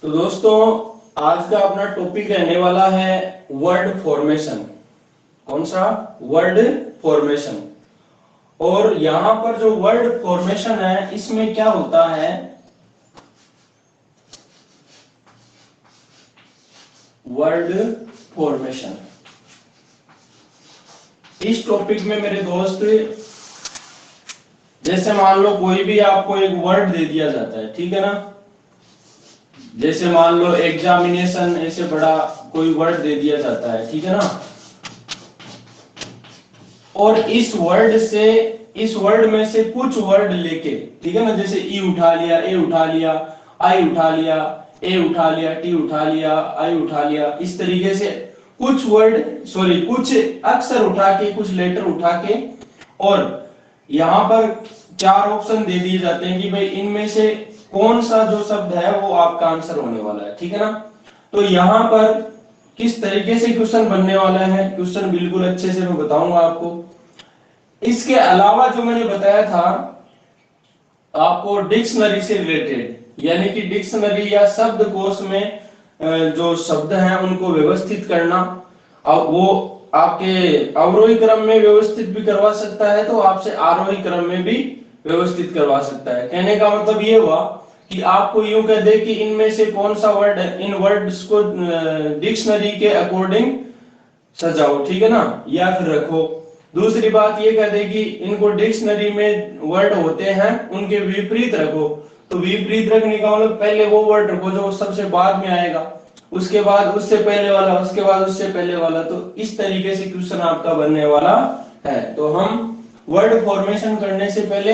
तो दोस्तों, आज का अपना टॉपिक रहने वाला है वर्ड फॉर्मेशन। कौन सा? Word formation. और यहां पर जो वर्ड फॉर्मेशन है, इसमें क्या होता है, वर्ड फॉर्मेशन। इस टॉपिक में मेरे दोस्त, जैसे मान लो कोई भी आपको एक वर्ड दे दिया जाता है, ठीक है ना। जैसे मान लो एग्जामिनेशन, ऐसे बड़ा कोई वर्ड दे दिया जाता है, ठीक है ना। और इस वर्ड में से कुछ वर्ड लेके, ठीक है ना, जैसे ई उठा लिया, ए उठा लिया, आई उठा लिया, ए उठा लिया, टी उठा लिया, आई उठा लिया, इस तरीके से कुछ अक्षर उठा के, कुछ लेटर उठा के, और यहाँ पर चार ऑप्शन दे दिए जाते हैं कि भाई इनमें से कौन सा जो शब्द है वो आपका आंसर होने वाला है, ठीक है ना। तो यहाँ पर किस तरीके से क्वेश्चन बनने वाला है, क्वेश्चन बिल्कुल अच्छे से मैं बताऊंगा आपको। इसके अलावा जो मैंने बताया था आपको, डिक्शनरी से रिलेटेड, यानी कि डिक्शनरी या शब्दकोश में जो शब्द हैं उनको व्यवस्थित करना। अब वो आपके अवरोही क्रम में व्यवस्थित भी करवा सकता है, तो आपसे आरोही क्रम में भी व्यवस्थित करवा सकता है। कहने का मतलब ये हुआ कि आपको यूं कह दे कि इनमें से कौन सा वर्ड है, इन वर्ड्स को डिक्शनरी के अकॉर्डिंग सजाओ, ठीक है ना, या फिर रखो। दूसरी बात ये कह दे कि इनको डिक्शनरी में वर्ड होते हैं उनके विपरीत रखो। तो विपरीत रखने का मतलब पहले वो वर्ड रखो जो सबसे बाद में आएगा, उसके बाद उससे पहले वाला, उसके बाद उससे पहले वाला। तो इस तरीके से क्वेश्चन आपका बनने वाला है। तो हम वर्ड फॉर्मेशन करने से पहले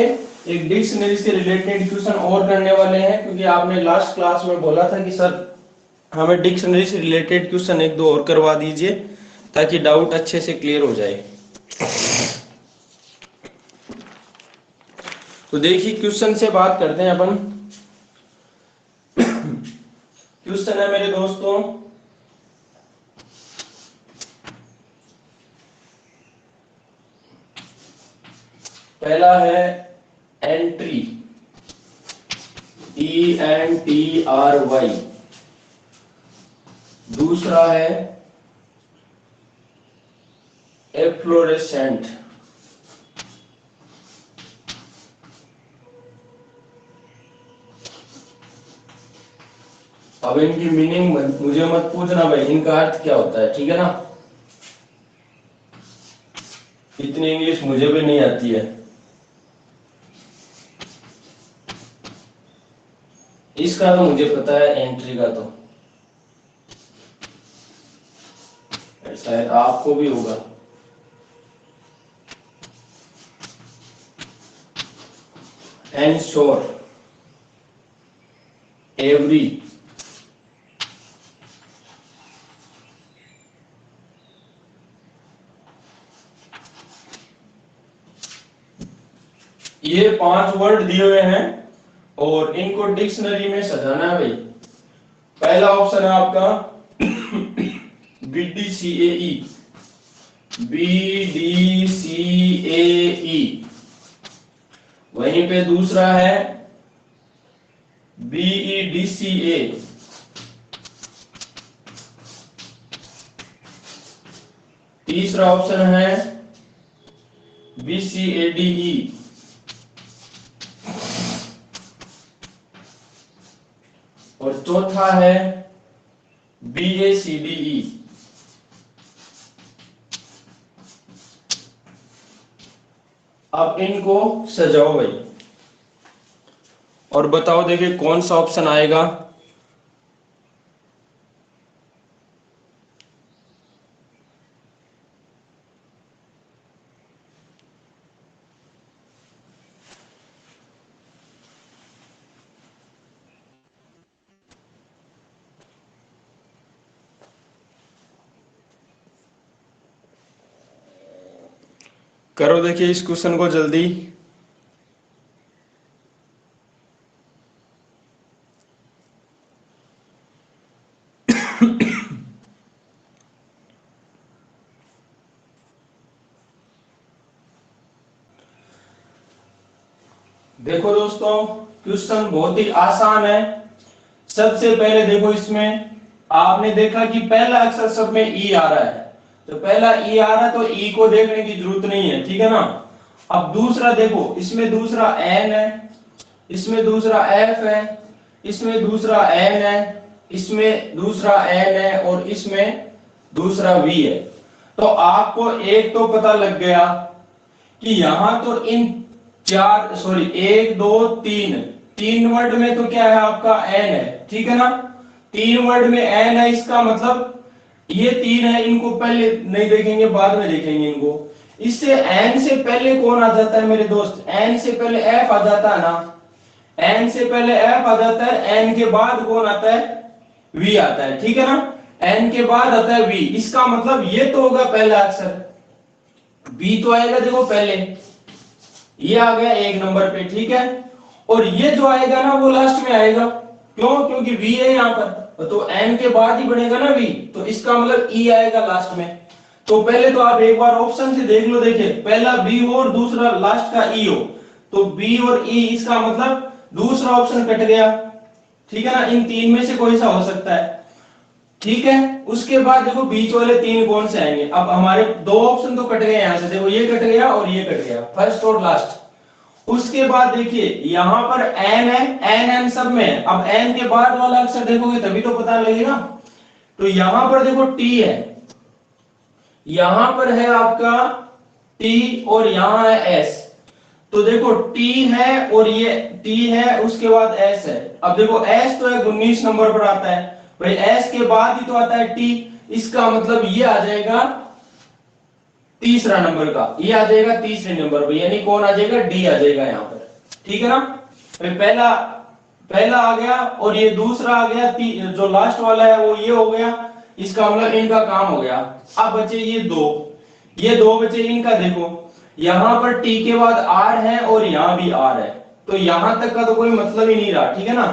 एक डिक्शनरी से रिलेटेड क्वेश्चन और करने वाले हैं, क्योंकि आपने लास्ट क्लास में बोला था कि सर हमें डिक्शनरी से रिलेटेड क्वेश्चन एक दो और करवा दीजिए ताकि डाउट अच्छे से क्लियर हो जाए। तो देखिए, क्वेश्चन से बात करते हैं अपन। क्वेश्चन है मेरे दोस्तों, पहला है एंट्री, ENTRY। दूसरा है एफ्लोरेसेंट। अब इनकी मीनिंग मुझे मत पूछना भाई, इनका अर्थ क्या होता है, ठीक है ना। इतनी इंग्लिश मुझे भी नहीं आती है। इसका तो मुझे पता है, एंट्री का तो शायद आपको भी होगा। एंश्योर, एवरी, ये 5 वर्ड दिए हुए हैं और इनको डिक्शनरी में सजाना है भाई। पहला ऑप्शन है आपका BDCAE, BDCAE। वहीं पे दूसरा है BEDCA। तीसरा ऑप्शन है BCADE। और चौथा है BACDE। अब इनको सजाओ भाई और बताओ, देखिए कौन सा ऑप्शन आएगा। करो देखिए इस क्वेश्चन को जल्दी। देखो दोस्तों, क्वेश्चन बहुत ही आसान है, सबसे पहले देखो इसमें आपने देखा कि पहला अक्षर सब में ई आ रहा है, तो पहला ई आ रहा है तो ई को देखने की जरूरत नहीं है, ठीक है ना। अब दूसरा देखो, इसमें दूसरा एन है, इसमें दूसरा एफ है, इसमें दूसरा एन है, इसमें दूसरा एन है और इसमें दूसरा वी है। तो आपको एक तो पता लग गया कि यहां तो इन चार सॉरी एक दो तीन तीन वर्ड में तो क्या है आपका एन है, ठीक है ना। तीन वर्ड में एन है, इसका मतलब ये तीन है, इनको पहले नहीं देखेंगे, बाद में देखेंगे इनको। इससे एन से पहले कौन आ जाता है मेरे दोस्त, एन से पहले एफ आ जाता है ना, एन से पहले एफ आ जाता है, एन के बाद कौन आता है, वी आता है, ठीक है ना। एन के बाद आता है वी, इसका मतलब ये तो होगा पहला अक्षर, बी तो आएगा देखो पहले, ये आ गया एक नंबर पे, ठीक है। और ये जो आएगा ना वो लास्ट में आएगा, क्यों, क्योंकि वी है यहां पर, तो एन के बाद ही बनेगा ना वी, तो इसका मतलब ई आएगा लास्ट में। तो पहले तो आप एक बार ऑप्शन से देख लो, देखिए पहला बी हो और दूसरा लास्ट का ई हो, तो बी और ई, इसका मतलब दूसरा ऑप्शन कट गया, ठीक है ना। इन तीन में से कोई सा हो सकता है, ठीक है। उसके बाद देखो बीच वाले तीन कौन से आएंगे, अब हमारे दो ऑप्शन तो कट गए यहां से, देखो ये कट गया और ये कट गया, फर्स्ट और लास्ट। उसके बाद देखिए यहां पर एन है, एन एन सब में, अब एन के बाद वाला अक्षर देखोगे तभी तो पता लगेगा। तो यहां पर देखो टी है, यहां पर है आपका टी और यहां है एस, तो देखो टी है और ये टी है, उसके बाद एस है। अब देखो एस तो है 19 नंबर पर आता है भाई, एस के बाद ही तो आता है टी, इसका मतलब ये आ जाएगा तीसरा नंबर का, ये आ जाएगा तीसरे नंबर पर, यानी कौन आ जाएगा, डी आ जाएगा यहाँ पर, ठीक है ना। भाई पहला पहला आ गया और ये दूसरा आ गया, जो लास्ट वाला है वो ये हो गया, इसका मतलब इनका काम हो गया। अब बचे ये दो बचे, इनका देखो यहां पर टी के बाद आर है और यहां भी आर है, तो यहां तक का तो कोई मतलब ही नहीं रहा, ठीक है ना,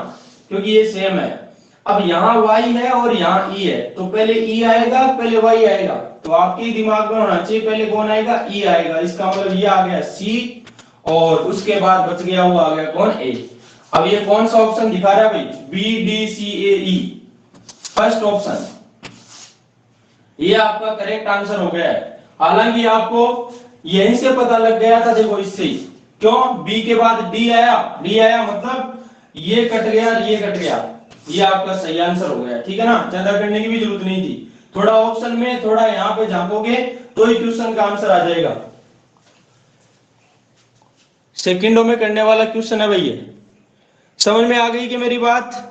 क्योंकि ये सेम है। अब यहाँ y है और यहाँ e है, तो पहले e आएगा पहले y आएगा, तो आपके दिमाग में होना चाहिए पहले कौन आएगा, e आएगा, इसका मतलब ये आ गया c और उसके बाद बच गया वो आ गया कौन, a। अब ये कौन सा ऑप्शन दिखा रहा है भाई, बी डी सी ए ई, फर्स्ट ऑप्शन, ये आपका करेक्ट आंसर हो गया है। हालांकि आपको यहीं से पता लग गया था, देखो इससे ही, क्यों, b के बाद d आया मतलब ये कट गया ये कट गया, ये आपका सही आंसर हो गया, ठीक है ना, ज्यादा करने की भी जरूरत नहीं थी। थोड़ा ऑप्शन में थोड़ा यहां पे झांकोगे तो ही क्वेश्चन का आंसर आ जाएगा। सेकंडों में करने वाला क्वेश्चन है भैया, समझ में आ गई कि मेरी बात।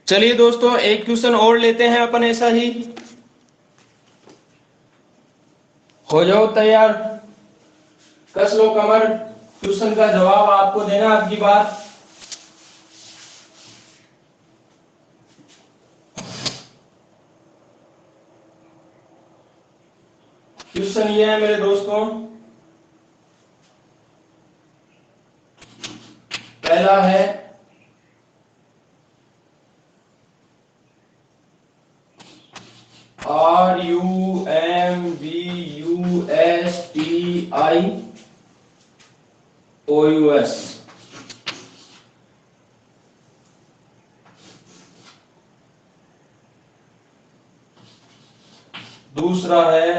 चलिए दोस्तों एक क्वेश्चन और लेते हैं अपन, ऐसा ही हो जाओ तैयार, कस लो कमर, क्वेश्चन का जवाब आपको देना आपकी बात। क्वेश्चन ये है मेरे दोस्तों, पहला है RUMBUSTIOUS, दूसरा है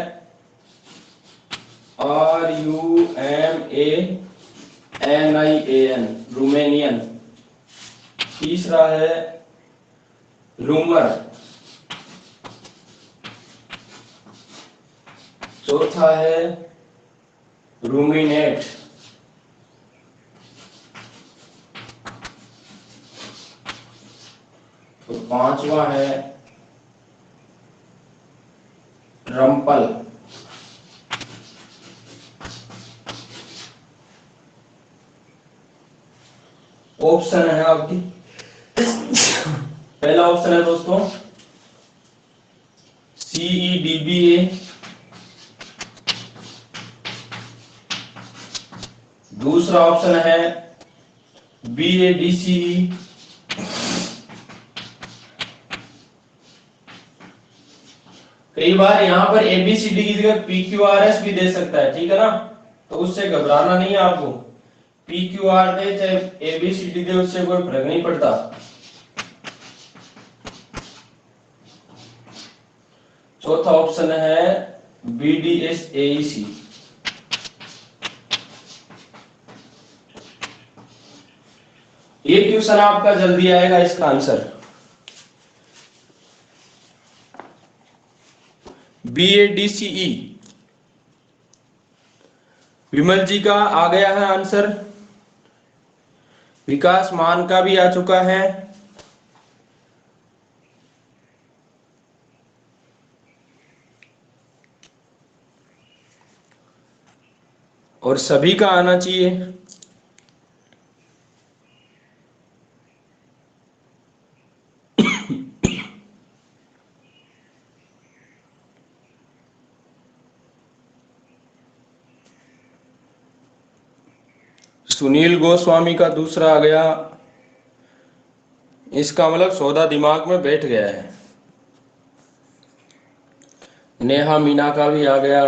RUMANIAN रूमेनियन, तीसरा है रूमर, चौथा है रूमिनेट, तो पांचवा है रंपल। ऑप्शन है आपकी, पहला ऑप्शन है दोस्तों CEDBA, दूसरा ऑप्शन है BADCE, कई बार यहाँ पर ABCD की जगह PQRS भी दे सकता है, ठीक है ना, तो उससे घबराना नहीं है आपको। PQR दे चाहे ABCD दे, उससे कोई फर्क नहीं पड़ता। चौथा ऑप्शन है BDSAEC। ये क्वेश्चन आपका जल्दी आएगा, इसका आंसर BADCE। विमल जी का आ गया है आंसर, विकास मान का भी आ चुका है, और सभी का आना चाहिए। सुनील गोस्वामी का दूसरा आ गया, इसका मतलब सौदा दिमाग में बैठ गया है। नेहा मीना का भी आ गया,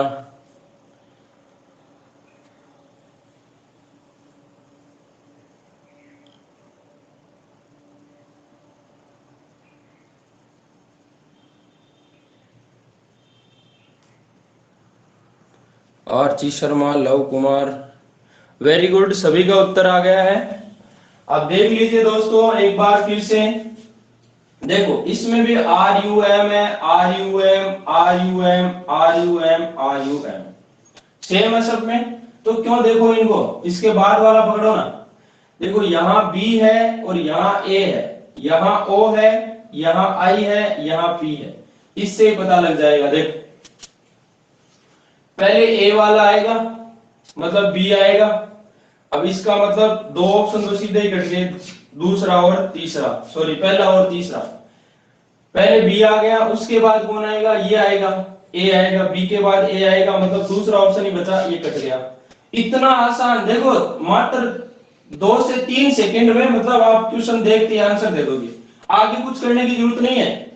आरची शर्मा, लव कुमार, वेरी गुड, सभी का उत्तर आ गया है। अब देख लीजिए दोस्तों एक बार फिर से, देखो इसमें भी RUM है, RUM RUM RUM RUM same है सब में, तो क्यों, देखो इनको इसके बाद वाला पकड़ो ना। देखो यहाँ B है और यहाँ A है, यहाँ O है, यहाँ I है, यहाँ P है, इससे ही पता लग जाएगा। देखो पहले A वाला आएगा मतलब B आएगा, अब इसका मतलब दो ऑप्शन तो सीधे ही कट गए, दूसरा और तीसरा, सॉरी पहला और तीसरा। पहले B आ गया, उसके बाद कौन आएगा, ये आएगा, A आएगा, B के बाद A आएगा, मतलब दूसरा ऑप्शन ही बचा, ये कट गया। इतना आसान, देखो मात्र 2 से 3 सेकंड में मतलब आप क्वेश्चन देखते ही आंसर दे दोगे, आगे कुछ करने की जरूरत नहीं है।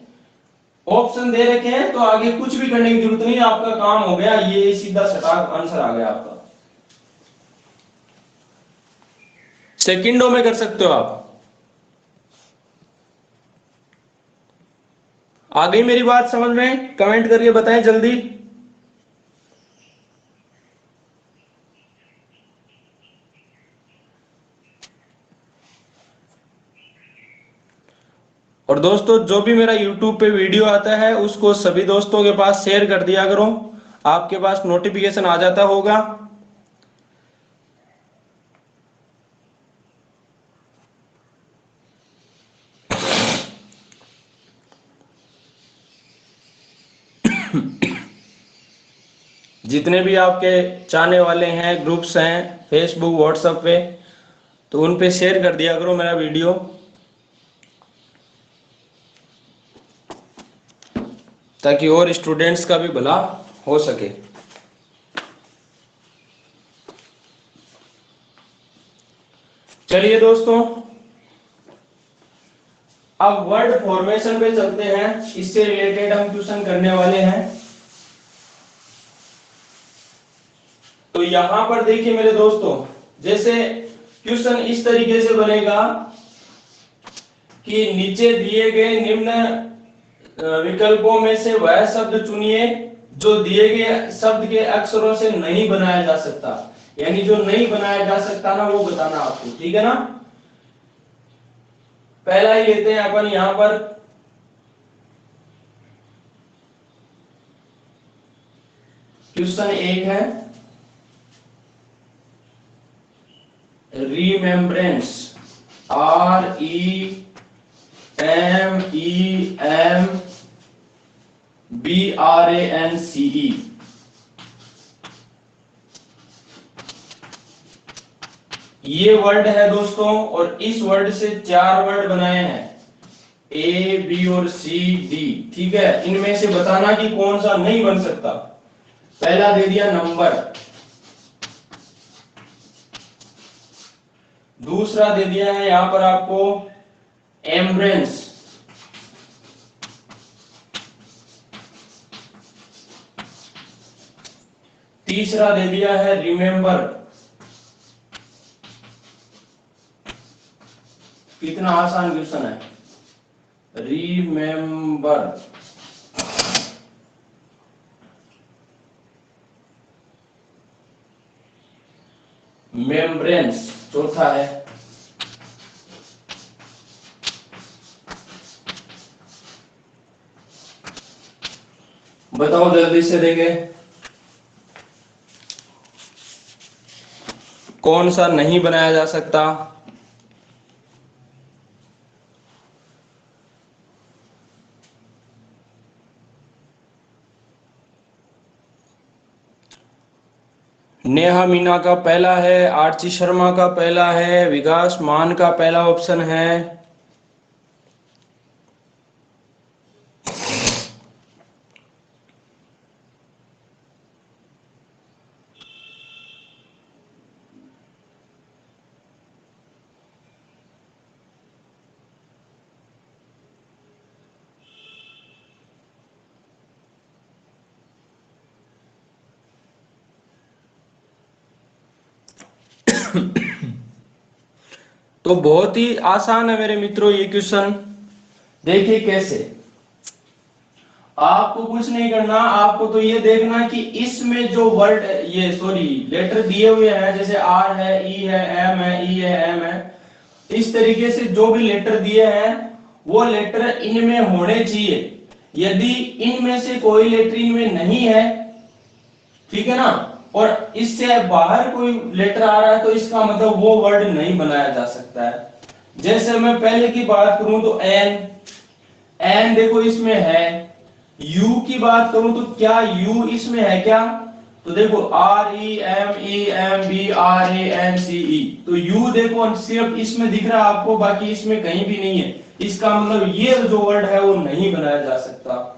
ऑप्शन दे रखे हैं तो आगे कुछ भी करने की जरूरत नहीं है, आपका काम हो गया, ये सीधा सटाक आंसर आ गया आपका, सेकंडों में कर सकते हो आप। आ गई मेरी बात समझ में, कमेंट करके बताएं जल्दी। और दोस्तों जो भी मेरा YouTube पे वीडियो आता है उसको सभी दोस्तों के पास शेयर कर दिया करो, आपके पास नोटिफिकेशन आ जाता होगा। जितने भी आपके चाहने वाले हैं, ग्रुप्स हैं फेसबुक व्हाट्सएप पे, तो उन पे शेयर कर दिया करो मेरा वीडियो, ताकि और स्टूडेंट्स का भी भला हो सके। चलिए दोस्तों अब वर्ड फॉर्मेशन पे चलते हैं, इससे रिलेटेड हम क्वेश्चन करने वाले हैं। तो यहां पर देखिए मेरे दोस्तों, जैसे क्वेश्चन इस तरीके से बनेगा कि नीचे दिए गए निम्न विकल्पों में से वह शब्द चुनिए जो दिए गए शब्द के अक्षरों से नहीं बनाया जा सकता, यानी जो नहीं बनाया जा सकता ना वो बताना आपको, ठीक है ना। पहला ही लेते हैं अपन, यहां पर क्वेश्चन 1 है, रिमेम्ब्रेंस, REMEMBRANCE, ये वर्ड है दोस्तों, और इस वर्ड से 4 वर्ड बनाए हैं, A B और C D, ठीक है। इनमें से बताना कि कौन सा नहीं बन सकता। पहला दे दिया नंबर, दूसरा दे दिया है यहां पर आपको एम्ब्रेंस, तीसरा दे दिया है रिमेंबर, कितना आसान क्वेश्चन है, रिमेंबर। मेम्ब्रेन्स चौथा है। बताओ जल्दी से देखे कौन सा नहीं बनाया जा सकता। नेहा मीना का पहला है, आरची शर्मा का पहला है, विकास मान का पहला ऑप्शन है। तो बहुत ही आसान है मेरे मित्रों ये क्वेश्चन। देखिए कैसे, आपको कुछ नहीं करना, आपको तो ये देखना कि इसमें जो वर्ड, ये सॉरी लेटर दिए हुए हैं, जैसे आर है, ई है, एम है, ई है, एम है, इस तरीके से जो भी लेटर दिए हैं वो लेटर इनमें होने चाहिए। यदि इनमें से कोई लेटर इनमें नहीं है, ठीक है ना, और इससे बाहर कोई लेटर आ रहा है तो इसका मतलब वो वर्ड नहीं बनाया जा सकता है। जैसे मैं पहले की बात करूं तो एन, एन देखो इसमें है। यू की बात करूं तो क्या यू इसमें है क्या? तो देखो REMEMBRANCE, तो यू देखो सिर्फ इसमें दिख रहा है आपको, बाकी इसमें कहीं भी नहीं है। इसका मतलब ये जो वर्ड है वो नहीं बनाया जा सकता।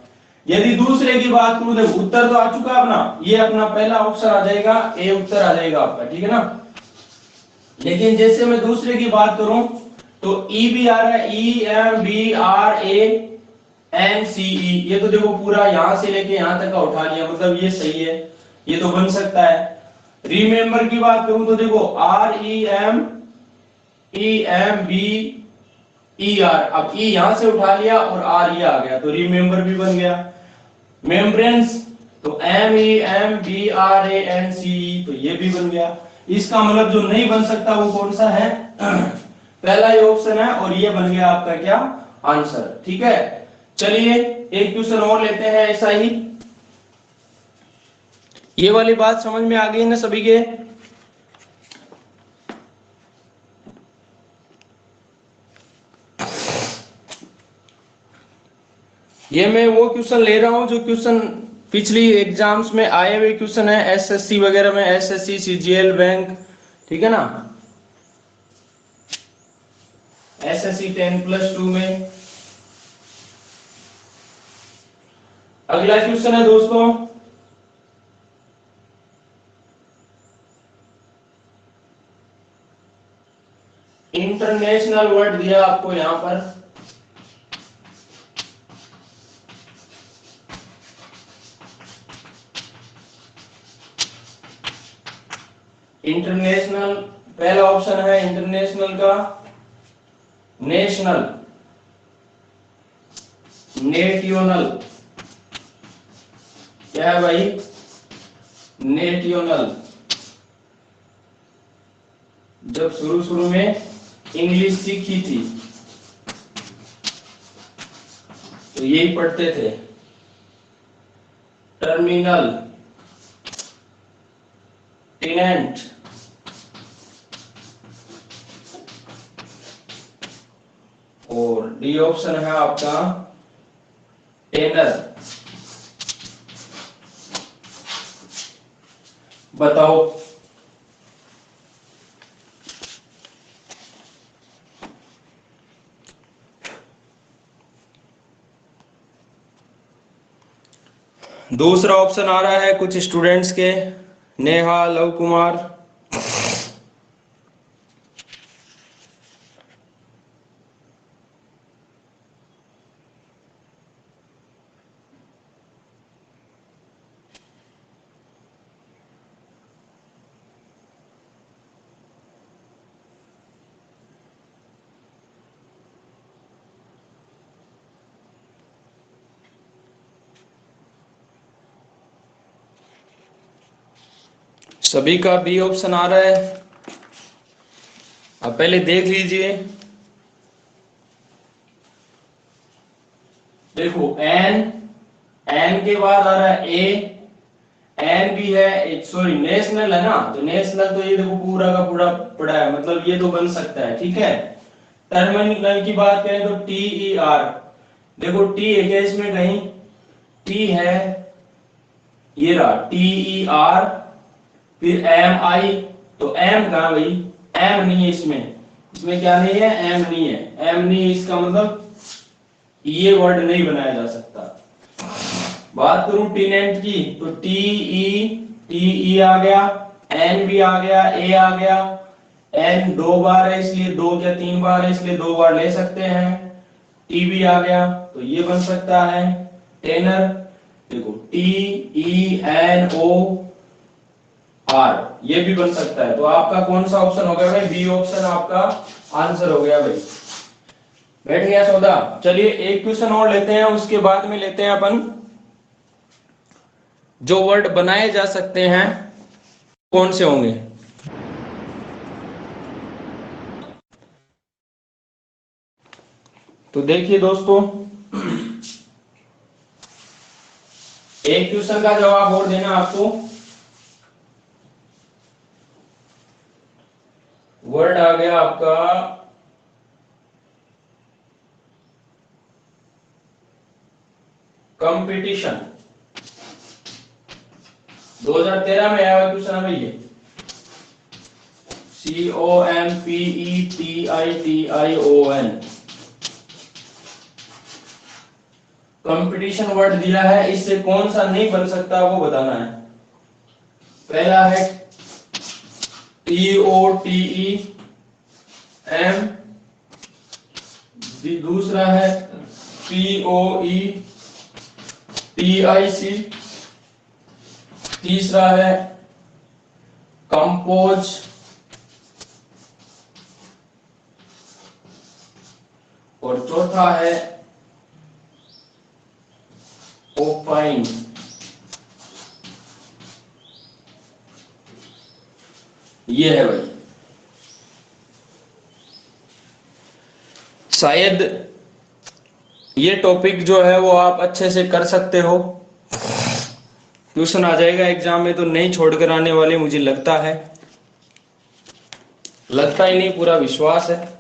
यदि दूसरे की बात करूं, देखो उत्तर तो आ चुका अपना, ये अपना पहला ऑप्शन आ जाएगा, ए उत्तर आ जाएगा आपका, ठीक है ना। लेकिन जैसे मैं दूसरे की बात करूं तो ई भी आ रहा है, EMBRANCE, ये तो देखो पूरा यहां से लेके यहां तक का उठा लिया, मतलब ये सही है, ये तो बन सकता है। रिमेंबर की बात करूं तो देखो REMEMBER, अब ई यहां से उठा लिया और आर ये आ गया, तो रिमेंबर भी बन गया। मेम्ब्रेन्स तो MEMBRANCE, तो ये भी बन गया। इसका मतलब जो नहीं बन सकता वो कौन सा है? पहला ही ऑप्शन है, और ये बन गया आपका क्या आंसर, ठीक है। चलिए एक क्वेश्चन और लेते हैं ऐसा ही। ये वाली बात समझ में आ गई ना सभी के? ये मैं वो क्वेश्चन ले रहा हूं जो क्वेश्चन पिछली एग्जाम्स में आए हुए क्वेश्चन है, एसएससी वगैरह में, एसएससी, सीजीएल बैंक, ठीक है ना, एसएससी 10+2 में। अगला क्वेश्चन है दोस्तों, इंटरनेशनल वर्ड दिया आपको यहां पर, इंटरनेशनल पहला ऑप्शन है इंटरनेशनल का नेशनल, नेटियोनल, क्या है भाई? नेटियोनल। जब शुरू शुरू में इंग्लिश सीखी थी तो यही पढ़ते थे। टर्मिनल, टेनेंट, और डी ऑप्शन है आपका टेनर। बताओ दूसरा ऑप्शन आ रहा है कुछ स्टूडेंट्स के, नेहा, लव कुमार, सभी का बी ऑप्शन आ रहा है। अब पहले देख लीजिए, देखो एन, एन के बाद आ रहा है ए, एन भी है, सॉरी नेशनल है ना, तो नेशनल तो ये देखो पूरा का पूरा पड़ा है, मतलब ये तो बन सकता है, ठीक है। टर्मिनल की बात करें तो टी ई आर, देखो टी है क्या इसमें कहीं, टी है, ये रहा टी ई आर, फिर एम आई, तो एम कहां भाई, एम नहीं है इसमें, इसमें क्या नहीं है, एम नहीं है, एम नहीं है, इसका मतलब ये वर्ड नहीं बनाया जा सकता। बात करूं टीनेंट की तो टी ई आ गया, एन भी आ गया, ए आ गया, एन दो बार है इसलिए दो या तीन बार है इसलिए दो बार ले सकते हैं, टी भी आ गया तो ये बन सकता है टेनर, देखो T E N O R, ये भी बन सकता है। तो आपका कौन सा ऑप्शन हो गया भाई, बी ऑप्शन आपका आंसर हो गया भाई। बैठ गया सौदा। चलिए एक क्वेश्चन और लेते हैं, उसके बाद में लेते हैं अपन जो वर्ड बनाए जा सकते हैं कौन से होंगे। तो देखिए दोस्तों, एक क्वेश्चन का जवाब और देना आपको। वर्ड आ गया आपका कंपटीशन, 2013 में आया हुआ क्वेश्चन है भाई ये, COMPETITION, कंपटीशन वर्ड दिया है, इससे कौन सा नहीं बन सकता वो बताना है। पहला है TOTEM, दूसरा है POETIC, तीसरा है कंपोज, और चौथा है ओपाइन। ये है भाई, शायद ये टॉपिक जो है वो आप अच्छे से कर सकते हो, ट्यूशन आ जाएगा एग्जाम में तो नहीं छोड़कर आने वाले, मुझे लगता है, लगता ही नहीं पूरा विश्वास है,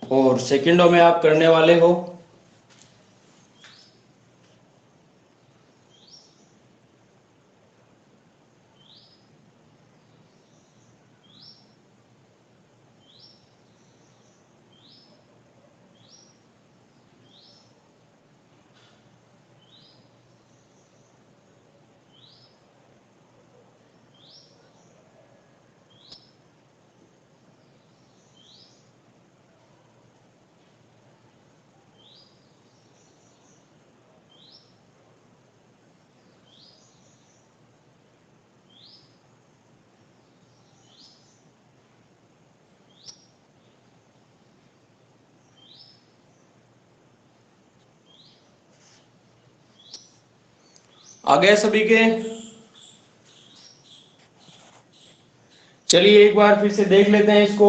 और सेकंडों में आप करने वाले हो। आ गए सभी के? चलिए एक बार फिर से देख लेते हैं इसको।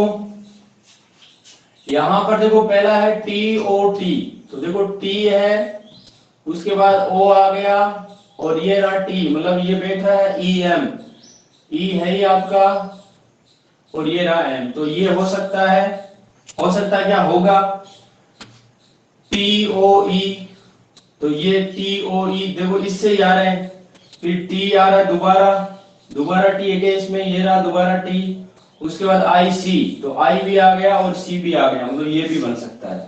यहां पर देखो पहला है TOT, तो देखो T है, उसके बाद O आ गया, और ये रहा T, मतलब ये बैठा है EM, E है ये आपका, और ये रहा M, तो ये हो सकता है, हो सकता है क्या होगा TOE, तो ये TOE देखो इससे ही आ रहे हैं, फिर T आ रहा है दोबारा, दोबारा T है क्या इसमें, ये रहा दोबारा T, उसके बाद IC, तो I भी आ गया और C भी आ गया, मतलब ये भी बन सकता है।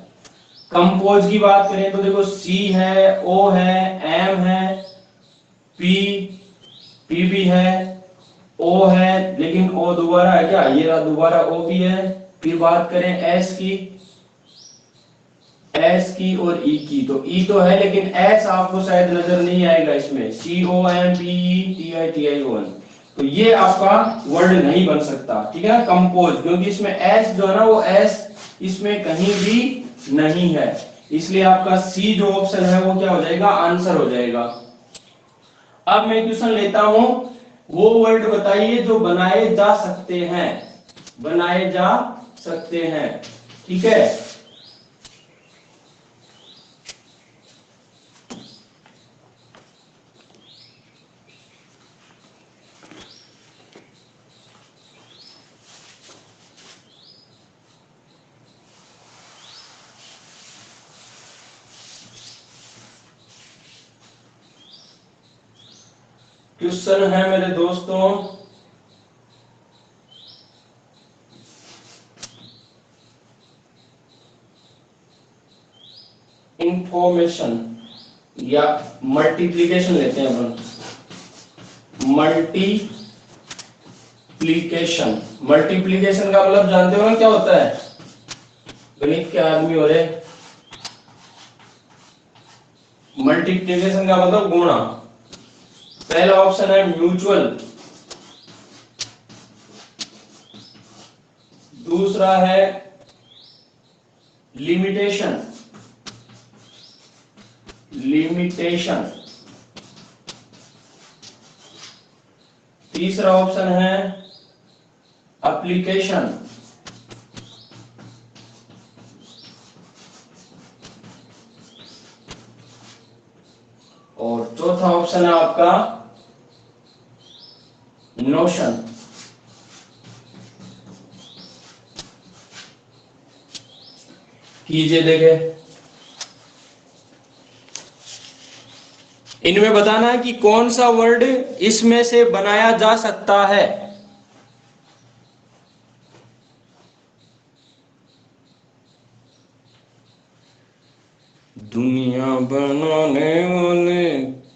कंपोज की बात करें तो देखो C है, O है, M है, P भी है, O है, लेकिन O दोबारा है क्या, ये रहा दोबारा O भी है। फिर बात करें S की और E की, तो E तो है लेकिन S आपको शायद नजर नहीं आएगा इसमें, COMPETITION, तो ये आपका वर्ड नहीं बन सकता, ठीक है ना, कंपोज, क्योंकि इसमें S जो है ना वो S इसमें कहीं भी नहीं है, इसलिए आपका C जो ऑप्शन है वो क्या हो जाएगा, आंसर हो जाएगा। अब मैं क्वेश्चन लेता हूं वो वर्ड बताइए जो बनाए जा सकते हैं, बनाए जा सकते हैं। ठीक है, क्वेश्चन है मेरे दोस्तों, इंफॉर्मेशन या मल्टीप्लीकेशन लेते हैं अपन। मल्टीप्लीकेशन, मल्टीप्लीकेशन का मतलब जानते हो ना क्या होता है? गणित के आदमी हो रहे। मल्टीप्लीकेशन का मतलब गुणा। पहला ऑप्शन है म्यूचुअल, दूसरा है लिमिटेशन, लिमिटेशन, तीसरा ऑप्शन है एप्लीकेशन, और चौथा ऑप्शन है आपका नोशन। कीजिए, देखे इनमें बताना है कि कौन सा वर्ड इसमें से बनाया जा सकता है। दुनिया बनाने वाले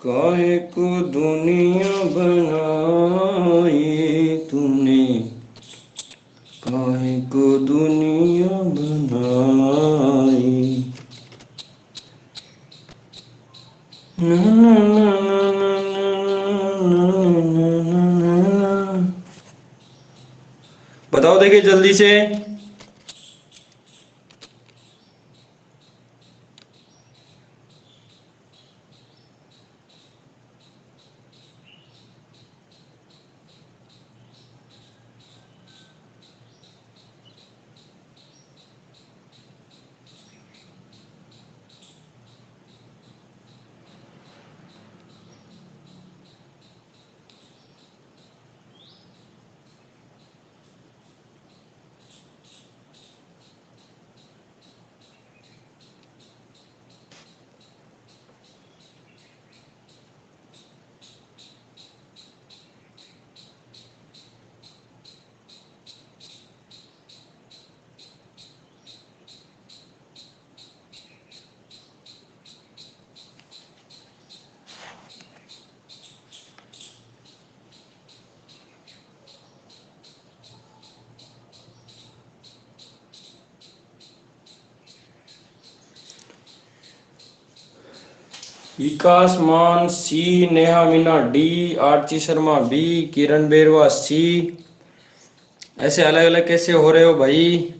काहे को दुनिया बनाई तूने, काहे को दुनिया बनाई। ना ना ना ना ना। बताओ, देखिए जल्दी से। विकास मान सी, नेहा मीना डी, आरती शर्मा बी, किरण बेरवा सी। ऐसे अलग अलग कैसे हो रहे हो भाई?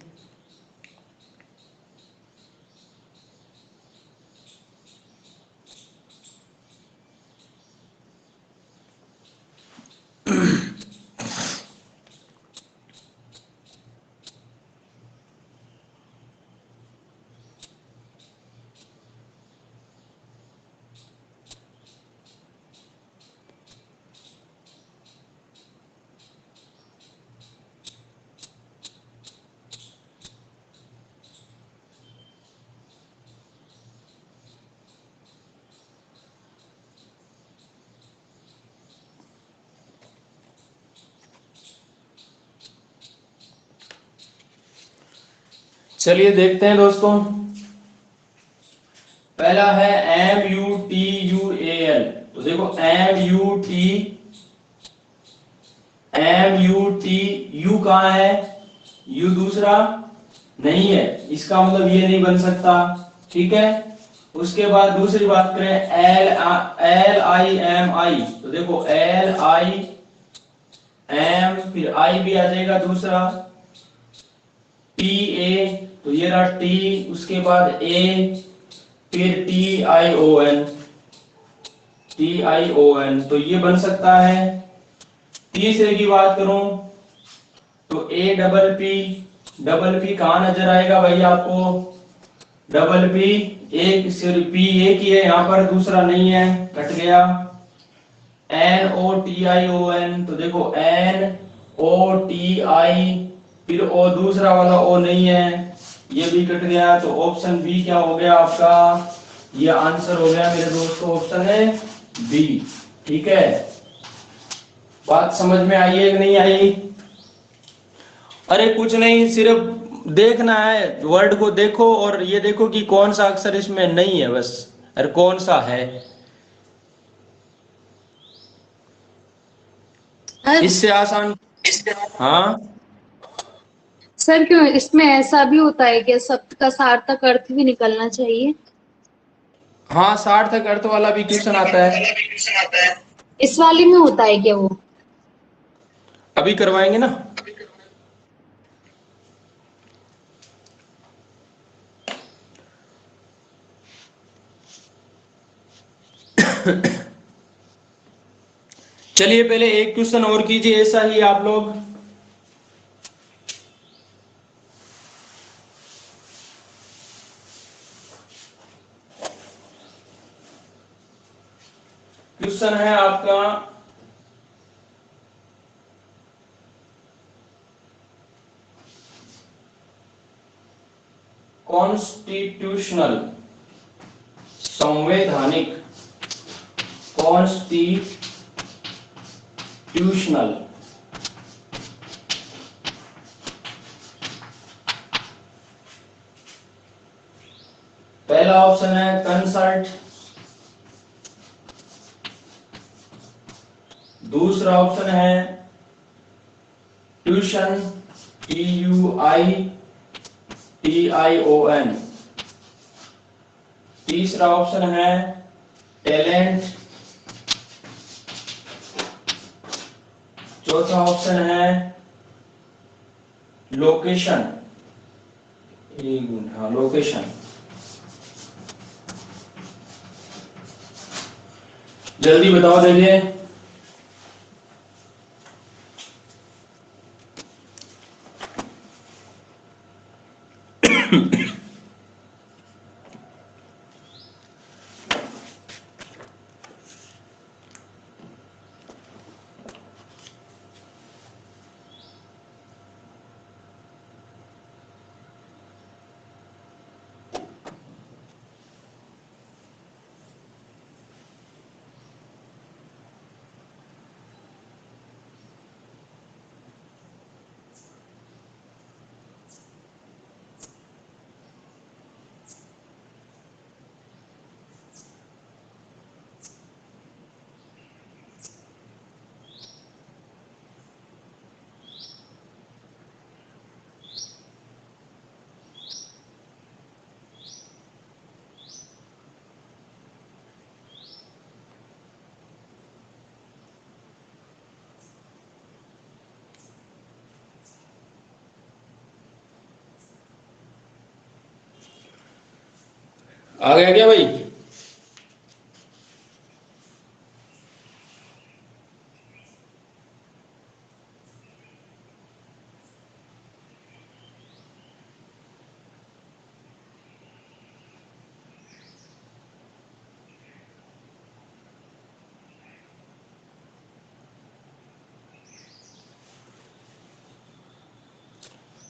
चलिए देखते हैं दोस्तों। पहला है MUTUAL। तो देखो MUT यू कहाँ है? यू दूसरा नहीं है, इसका मतलब ये नहीं बन सकता। ठीक है, उसके बाद दूसरी बात करें LIMI। तो देखो LIM, फिर आई भी आ जाएगा दूसरा, TA, तो ये रहा T, उसके बाद A, फिर TION, तो ये बन सकता है। तीसरे की बात करूं तो डबल पी कहां नजर आएगा भाई आपको? डबल पी, एक सिर्फ पी एक ही है यहां पर, दूसरा नहीं है, कट गया। NOTION, तो देखो NOTI, फिर ओ दूसरा वाला ओ नहीं है, ये भी कट गया। तो ऑप्शन बी क्या हो गया आपका? ये आंसर हो गया मेरे दोस्तों, ऑप्शन है बी। ठीक है, बात समझ में आई है कि नहीं आई? अरे कुछ नहीं, सिर्फ देखना है, वर्ड को देखो और ये देखो कि कौन सा अक्षर इसमें नहीं है बस, अरे कौन सा है, सर इससे आसान। हाँ सर क्यों इसमें ऐसा भी होता है कि शब्द का सार्थक अर्थ भी निकलना चाहिए? हाँ, सार्थक अर्थ वाला भी क्वेश्चन आता है, इस वाले में होता है क्या वो? अभी करवाएंगे ना। चलिए पहले एक क्वेश्चन और कीजिए ऐसा ही आप लोग। क्वेश्चन है आपका, कॉन्स्टिट्यूशनल, संवैधानिक, कॉन्स्टिट्यूशनल, पहला ऑप्शन है कंसल्ट, दूसरा ऑप्शन है ट्यूशन, TUITION, तीसरा ऑप्शन है टैलेंट, चौथा ऑप्शन है लोकेशन, एक मिनट, हाँ लोकेशन। जल्दी बताओ देखिए। आ गया क्या भाई?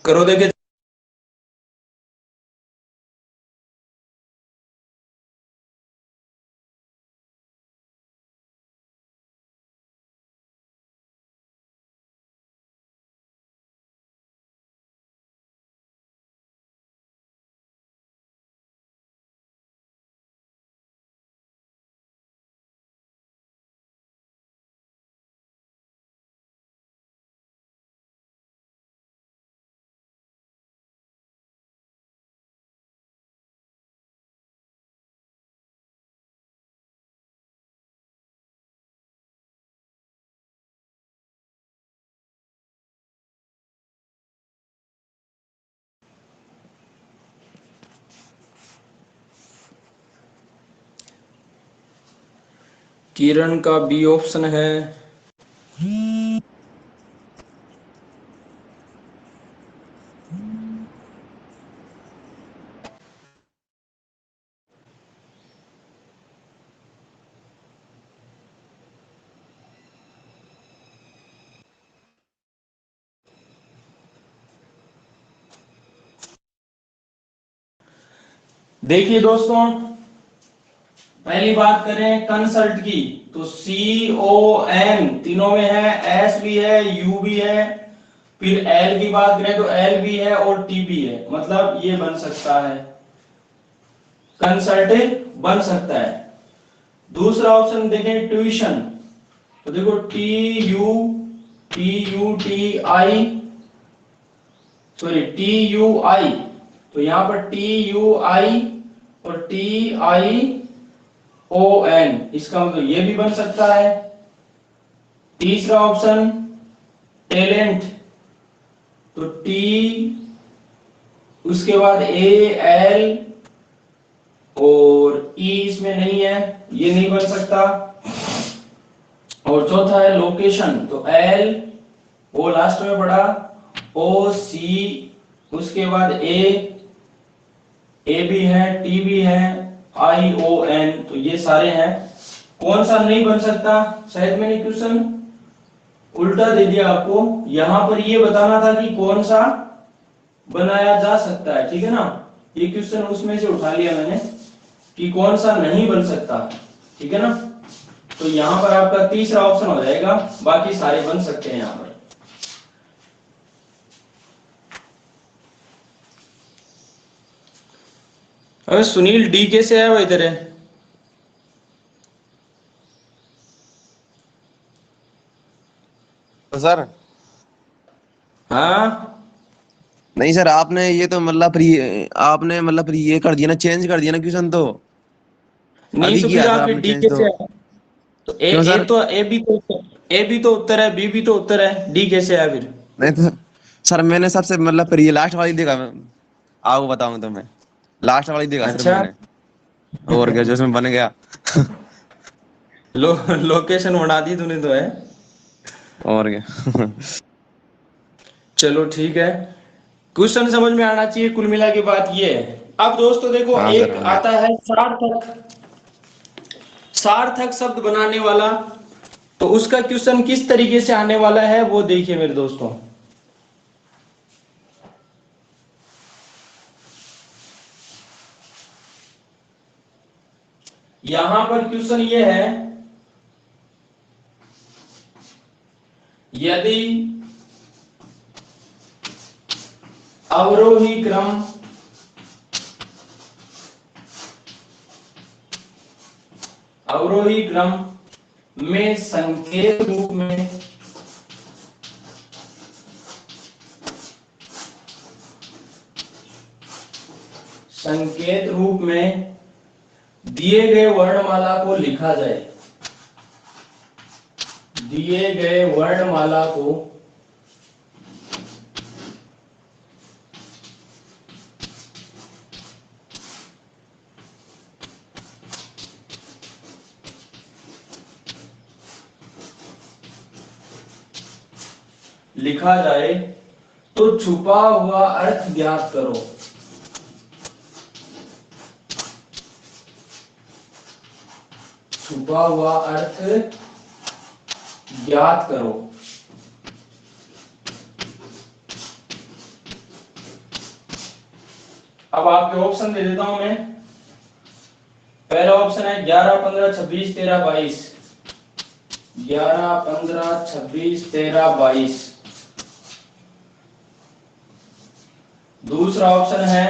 करो देखे। किरण का बी ऑप्शन है। देखिए दोस्तों, पहली बात करें कंसल्ट की, तो CON तीनों में है, S भी है, U भी है, फिर L की बात करें तो L भी है और T भी है, मतलब ये बन सकता है, कंसल्ट बन सकता है। दूसरा ऑप्शन देखें ट्यूशन, तो देखो TUI, तो यहां पर TUI और TION, इसका मतलब ये भी बन सकता है। तीसरा ऑप्शन टैलेंट, तो T, उसके बाद AL और E इसमें नहीं है, ये नहीं बन सकता। और चौथा है लोकेशन, तो L वो लास्ट में पड़ा, OC, उसके बाद A भी है, T भी है, ION, तो ये सारे हैं। कौन सा नहीं बन सकता? शायद मैंने क्वेश्चन उल्टा दे दिया आपको, यहां पर ये बताना था कि कौन सा बनाया जा सकता है, ठीक है ना। ये क्वेश्चन उसमें से उठा लिया मैंने कि कौन सा नहीं बन सकता, ठीक है ना। तो यहां पर आपका तीसरा ऑप्शन हो जाएगा, बाकी सारे बन सकते हैं यहां पर। अरे सुनील, डी कैसे है वो इधर है? तो सर हाँ नहीं सर, आपने ये तो मतलब आपने मतलब ये कर दिया ना, चेंज कर दिया ना क्वेश्चन तो। नहीं, अभी तो किया फिर है सर आप आपने डी चेंज तो। कैसे है? तो ए क्यों ए सर? तो ए भी तो ए भी तो उत्तर है, बी भी तो उत्तर है, डी कैसे है फिर? नहीं तो सर मैंने सबसे मतलब ये लास्ट वाली देखा मैं, आपको बताऊं तो मैं लास्ट वाली देखा सिर्फ अच्छा। मैंने, और क्या जो उसमें बन गया। लोकेशन बढ़ा दी तूने तो है। और क्या। चलो ठीक है, क्वेश्चन समझ में आना चाहिए, कुल मिला के बात ये है। अब दोस्तों देखो, हाँ सर एक हाँ। आता है सार्थक, सार्थक शब्द बनाने वाला, तो उसका क्वेश्चन किस तरीके से आने वाला है वो देखिए मेरे दोस्तों। यहां पर क्वेश्चन ये है, यदि अवरोही क्रम अवरोही क्रम में संकेत रूप में संकेत रूप में दिए गए वर्णमाला को लिखा जाए, दिए गए वर्णमाला को लिखा जाए तो छुपा हुआ अर्थ ज्ञात करो। छुपा हुआ अर्थ ज्ञात करो। अब आपके ऑप्शन दे देता हूं मैं। पहला ऑप्शन है 11, 15, 26, 13, 22। 11, 15, 26, 13, 22। दूसरा ऑप्शन है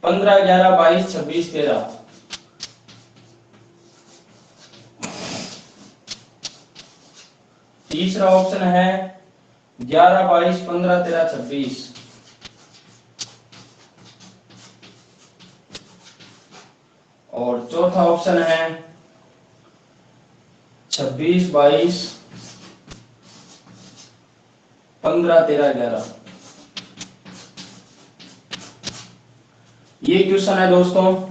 15, 11, 22, 26, 13। तीसरा ऑप्शन है 11, 22, 15, 13, 26। और चौथा ऑप्शन है 26, 22, 15, 13, 11। ये क्वेश्चन है दोस्तों।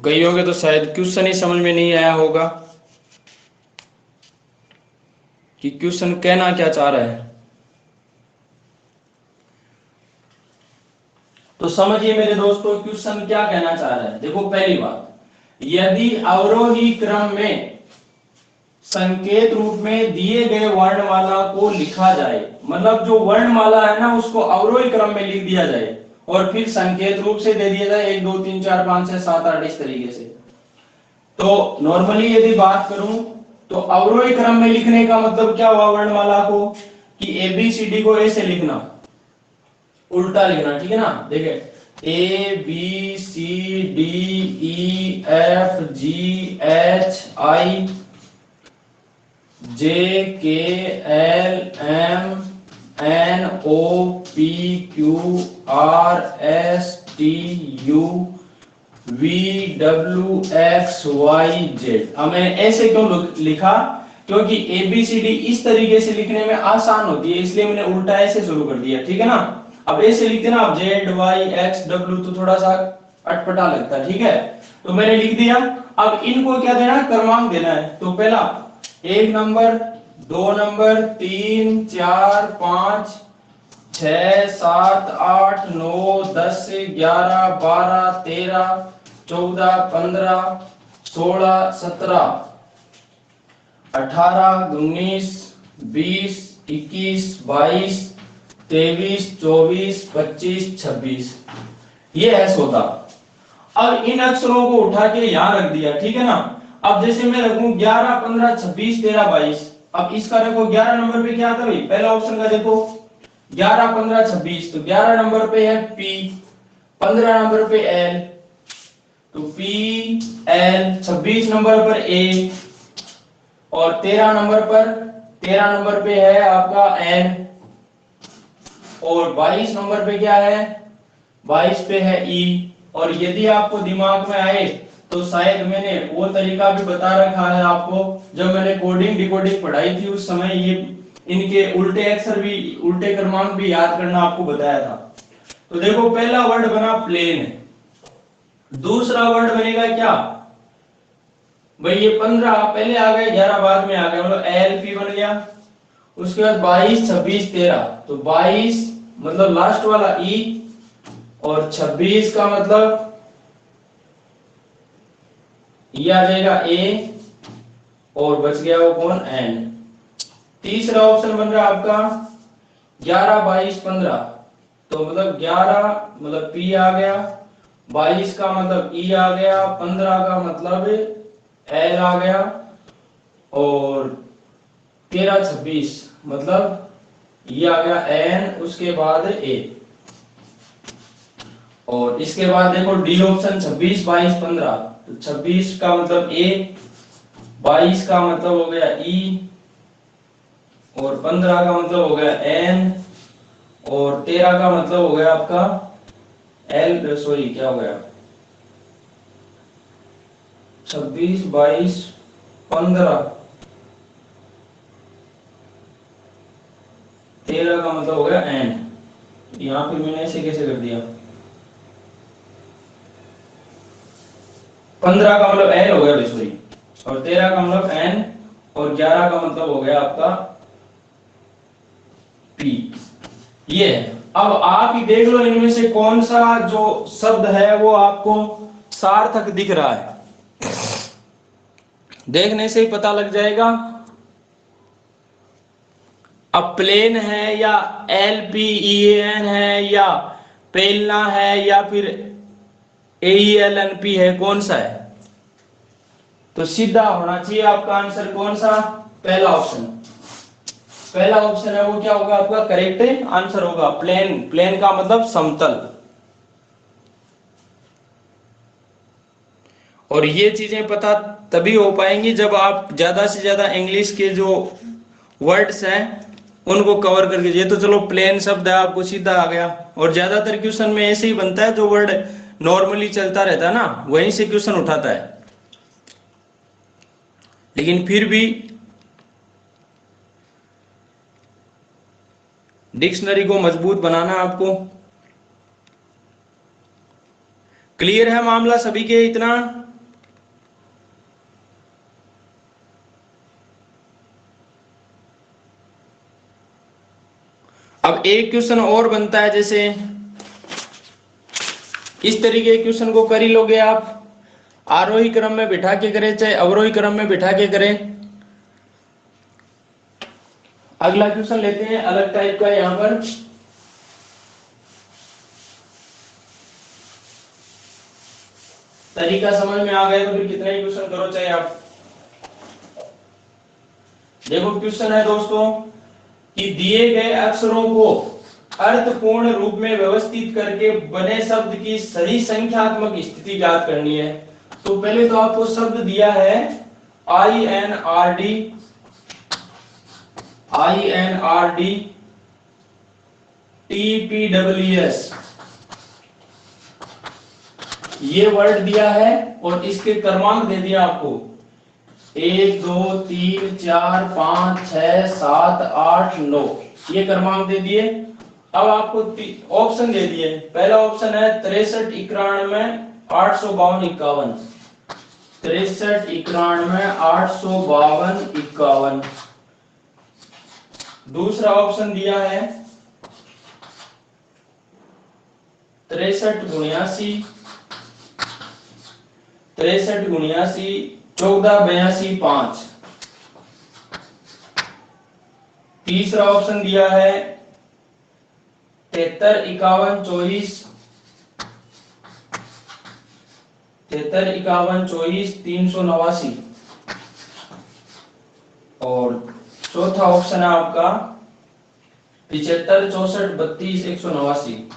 कई होंगे तो शायद क्वेश्चन ही समझ में नहीं आया होगा कि क्वेश्चन कहना क्या चाह रहा है। तो समझिए मेरे दोस्तों, क्वेश्चन क्या कहना चाह रहा है। देखो पहली बात, यदि अवरोही क्रम में संकेत रूप में दिए गए वर्णमाला को लिखा जाए, मतलब जो वर्णमाला है ना उसको अवरोही क्रम में लिख दिया जाए और फिर संकेत रूप से दे दिया जाए 1 2 3 4 5 6 7 8 इस तरीके से। तो नॉर्मली यदि बात करूं तो अवरोही क्रम में लिखने का मतलब क्या हुआ वर्णमाला को, कि ए बी सी डी को ऐसे लिखना, उल्टा लिखना, ठीक है ना। देखिए A B C D E F G H I J K L M N O P Q R S T U V W X Y Z. अब मैंने ऐसे क्यों लिखा, क्योंकि ए बी सी डी इस तरीके से लिखने में आसान होती है, इसलिए मैंने उल्टा ऐसे शुरू कर दिया, ठीक है ना। अब ऐसे लिखते ना आप जेड वाई एक्स डब्ल्यू तो थोड़ा सा अटपटा लगता है, ठीक है। तो मैंने लिख दिया। अब इनको क्या देना है, क्रमांक देना है। तो पहला 1 नंबर 2 नंबर 3 4 5 6 7 8 9 10 11 12 13 14 15 16 17 18 19 20 21 22 23 24 25 26, ये है 14। अब इन अक्षरों को उठा के यहां रख दिया, ठीक है ना। अब जैसे मैं रखूं 11 15 26 13 22, अब इसका रखो 11 नंबर पे क्या आता है भाई, पहला ऑप्शन का देखो 11 15 26, तो 11 नंबर पे है पी, 15 नंबर पे एल, तो पी एल, 26 नंबर पर ए, और 13 नंबर पे है आपका एन, और 22 नंबर पे क्या है, 22 पे है ई। और यदि आपको दिमाग में आए तो शायद मैंने वो तरीका भी बता रखा है आपको, जब मैंने कोडिंग डिकोडिंग पढ़ाई थी उस समय ये इनके उल्टे अक्षर भी, उल्टे क्रमांक भी याद करना आपको बताया था। तो देखो पहला वर्ड बना प्लेन, दूसरा वर्ड बनेगा क्या भाई, ये 15 पहले आ गए 11 बाद में आ गए, मतलब एल पी बन गया। उसके बाद 22 26 13, तो 22 मतलब लास्ट वाला ई, और 26 का मतलब ये आ जाएगा ए, और बच गया वो कौन, एन। तीसरा ऑप्शन बन रहा है आपका 11 22 15, तो मतलब 11 मतलब पी आ गया, 22 का मतलब ई आ गया, 15 का मतलब एल आ गया, और 13 26 मतलब ये आ गया एन, उसके बाद ए। और इसके बाद देखो डी ऑप्शन 26 22 15, तो 26 का मतलब ए, 22 का मतलब हो गया ई, और 15 का मतलब हो गया एन, और 13 का मतलब हो गया आपका एल, सॉरी क्या हो गया 26 22 15, 13 का मतलब हो गया एन। यहां पे मैंने ऐसे कैसे कर दिया, 15 का मतलब एल हो गया सॉरी, और 13 का मतलब एन, और 11 का मतलब हो गया आपका पी। ये अब आप ही देख लो इनमें से कौन सा जो शब्द है वो आपको सार्थक दिख रहा है, देखने से ही पता लग जाएगा। अब प्लेन है या एल पी ई एन है या पेलना है या फिर ए एल एन पी है, कौन सा है, तो सीधा होना चाहिए आपका आंसर कौन सा, पहला ऑप्शन। पहला ऑप्शन है वो क्या होगा आपका करेक्ट आंसर होगा, प्लेन। प्लेन का मतलब समतल। और ये चीजें पता तभी हो पाएंगी जब आप ज्यादा से ज्यादा इंग्लिश के जो वर्ड्स हैं उनको कवर करके, ये तो चलो प्लेन शब्द है आपको सीधा आ गया, और ज्यादातर क्वेश्चन में ऐसे ही बनता है, जो वर्ड नॉर्मली चलता रहता है ना वहीं से क्वेश्चन उठाता है। लेकिन फिर भी डिक्शनरी को मजबूत बनाना आपको। क्लियर है मामला सभी के इतना? अब एक क्वेश्चन और बनता है, जैसे इस तरीके के क्वेश्चन को कर ही लोगे आप। आरोही क्रम में बिठा के करें चाहे अवरोही क्रम में बिठा के करें। अगला क्वेश्चन लेते हैं अलग टाइप का यहाँ पर। तरीका समझ में आ गया तो फिर कितना ही क्वेश्चन करो चाहे आप। देखो क्वेश्चन है दोस्तों कि दिए गए अक्षरों को अर्थपूर्ण रूप में व्यवस्थित करके बने शब्द की सही संख्यात्मक स्थिति ज्ञात करनी है। तो पहले तो आपको शब्द दिया है INRD, TPWS, ये वर्ड दिया है और इसके क्रमांक दे दिया आपको 1 2 3 4 5 6 7 8 9, ये क्रमांक दे दिए। अब आपको ऑप्शन दे दिए। पहला ऑप्शन है 63 91 852 51, 63 91 852 51। दूसरा ऑप्शन दिया है 63 79 63 79 14 82 5। तीसरा ऑप्शन दिया है 73 51 24 73 51 24 389। और चौथा ऑप्शन है आपका 75 64 32 189।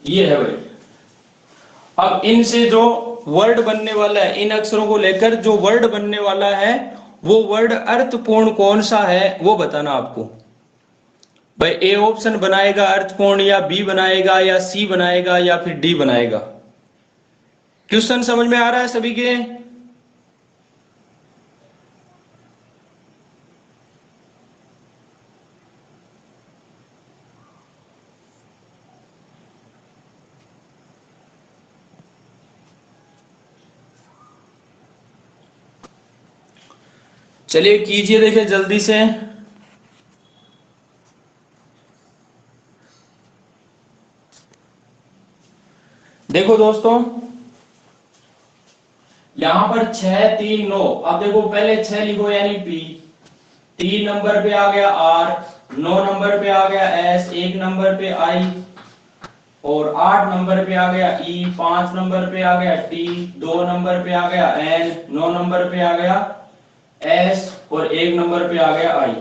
ये है भाई। अब इनसे जो वर्ड बनने वाला है, इन अक्षरों को लेकर जो वर्ड बनने वाला है वो वर्ड अर्थपूर्ण कौन सा है वो बताना आपको। भाई ए ऑप्शन बनाएगा अर्थपूर्ण, या बी बनाएगा, या सी बनाएगा, या फिर डी बनाएगा। क्वेश्चन समझ में आ रहा है सभी के? चलिए कीजिए, देखिए जल्दी से। देखो दोस्तों यहां पर 6 3 9। अब देखो पहले 6 लिखो यानी पी, 3 नंबर पे आ गया आर, 9 नंबर पे आ गया एस, 1 नंबर पे आई, और 8 नंबर पे आ गया ई, 5 नंबर पे आ गया टी, 2 नंबर पे आ गया एन, 9 नंबर पे आ गया एस, और 1 नंबर पे आ गया आई।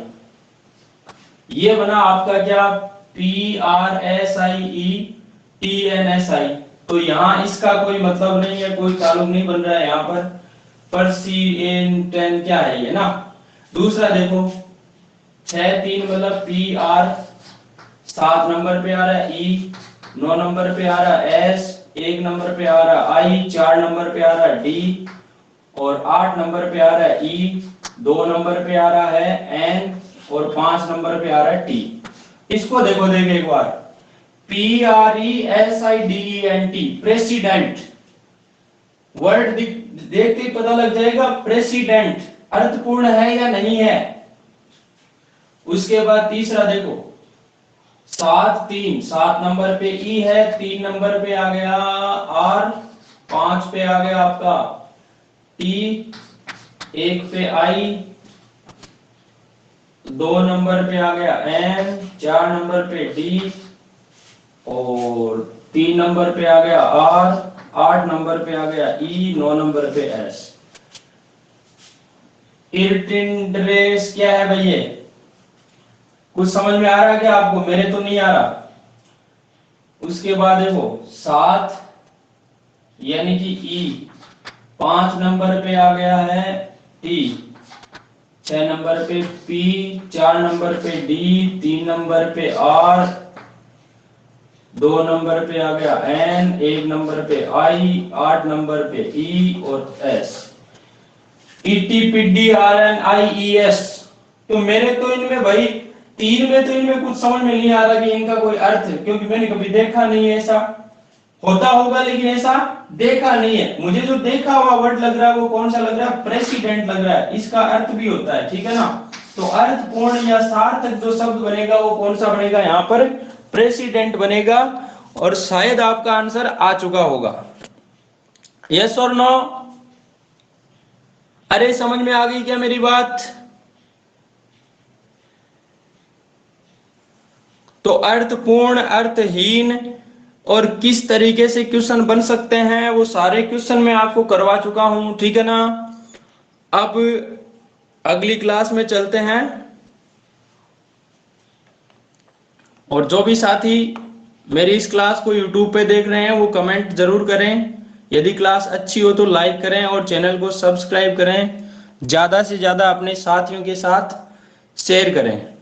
ये बना आपका क्या PRSIE तो यहाँ इसका कोई मतलब नहीं है, कोई ताल्लुक नहीं बन रहा है यहाँ पर सी एन 10 क्या है ये ना। दूसरा देखो 6 3 मतलब PR, 7 नंबर पे आ रहा है ई, 9 नंबर पे आ रहा है एस, 1 नंबर पे आ रहा है आई, 4 नंबर पे आ रहा है डी, और 8 नंबर पे आ रहा है ई, 2 नंबर पे आ रहा है एन, और 5 नंबर पे आ रहा है टी। इसको देखो देख एक बार, PRESIDENT, प्रेसिडेंट। वर्ड देखते ही पता लग जाएगा प्रेसिडेंट अर्थपूर्ण है या नहीं है। उसके बाद तीसरा देखो 7 3, 7 नंबर पे ई है, 3 नंबर पे आ गया आर, 5 पे आ गया आपका टी, 1 पे आई, 2 नंबर पे आ गया एन, 4 नंबर पे डी, और 3 नंबर पे आ गया आर, 8 नंबर पे आ गया ई, 9 नंबर पे एस। इर्टिंड्रेस क्या है भाई? ये कुछ समझ में आ रहा है क्या आपको? मेरे तो नहीं आ रहा। उसके बाद देखो 7 यानी कि ई, 5 नंबर पे आ गया है टी, 6 नंबर पे पी, 4 नंबर पे डी, 3 नंबर पे आर, 2 नंबर पे आ गया एन, 1 नंबर पे आई, 8 नंबर पे ई और एस। ETPDRNIES। तो मेरे तो इनमें भाई 3 में तो इनमें कुछ समझ में नहीं आ रहा कि इनका कोई अर्थ है, क्योंकि मैंने कभी देखा नहीं है। ऐसा होता होगा लेकिन ऐसा देखा नहीं है। मुझे जो देखा हुआ वर्ड लग रहा है वो कौन सा लग रहा है? प्रेसिडेंट लग रहा है। इसका अर्थ भी होता है, ठीक है ना। तो अर्थपूर्ण या सार्थक जो शब्द बनेगा वो कौन सा बनेगा यहाँ पर? प्रेसिडेंट बनेगा और शायद आपका आंसर आ चुका होगा। यस और नो? अरे समझ में आ गई क्या मेरी बात? तो अर्थपूर्ण, अर्थहीन और किस तरीके से क्वेश्चन बन सकते हैं वो सारे क्वेश्चन मैं आपको करवा चुका हूं, ठीक है ना। अब अगली क्लास में चलते हैं, और जो भी साथी मेरी इस क्लास को YouTube पे देख रहे हैं वो कमेंट जरूर करें। यदि क्लास अच्छी हो तो लाइक करें और चैनल को सब्सक्राइब करें। ज्यादा से ज्यादा अपने साथियों के साथ शेयर करें।